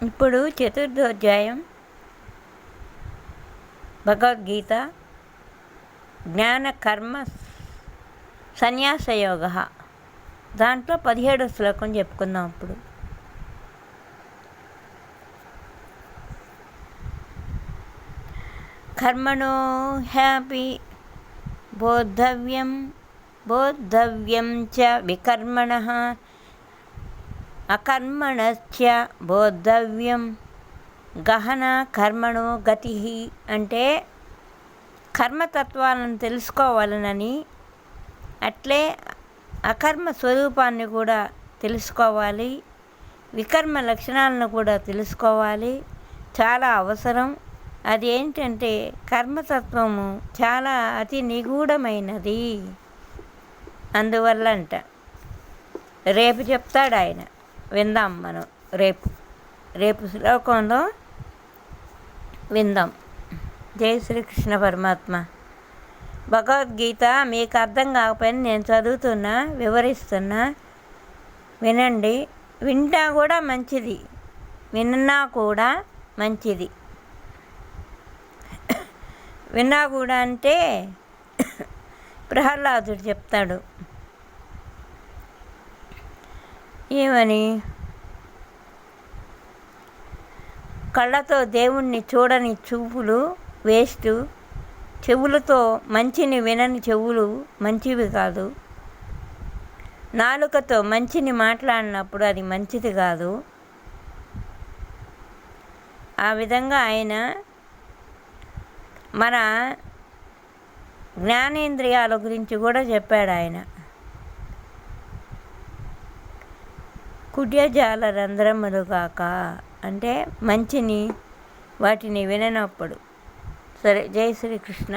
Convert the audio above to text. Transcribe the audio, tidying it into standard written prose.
ఇప్పుడు చతుర్థోధ్యాయం భగవద్గీత జ్ఞాన కర్మ సన్యాసయోగ. దాంట్లో 17వ శ్లోకం చెప్పుకుందాం. ఇప్పుడు కర్మణో హ్యాపి బోద్ధవ్యం చ వికర్మణః అకర్మణశ్చ బోద్ధవ్యం గహన కర్మణో గతి. అంటే కర్మతత్వాలను తెలుసుకోవాలనని, అట్లే అకర్మ స్వరూపాన్ని కూడా తెలుసుకోవాలి, వికర్మ లక్షణాలను కూడా తెలుసుకోవాలి. చాలా అవసరం. అది ఏంటంటే కర్మతత్వము చాలా అతి నిగూఢమైనది. అందువల్ల రేపు చెప్తాడు ఆయన, విందాం. మనం రేపు శ్లోకంలో విందాం. జై శ్రీకృష్ణ పరమాత్మ. భగవద్గీత మీకు అర్థం కాకపోయినా నేను చదువుతున్నా, వివరిస్తున్నా, వినండి. వింటా కూడా మంచిది, విన్నా కూడా మంచిది. విన్నా కూడా అంటే ప్రహ్లాదుడు చెప్తాడు ఏమని, కళ్ళతో దేవుణ్ణి చూడని చూపులు వేస్ట్, చెవులతో మంచిని వినని చెవులు మంచివి కాదు, నాలుకతో మంచిని మాట్లాడినప్పుడు అది మంచిది కాదు. ఆ విధంగా ఆయన మన జ్ఞానేంద్రియాల గురించి కూడా చెప్పాడు. ఆయన కుడ్యజాల రంధ్రములు కాక అంటే మంచిని వాటిని విననప్పుడు. సరే, జై శ్రీకృష్ణ.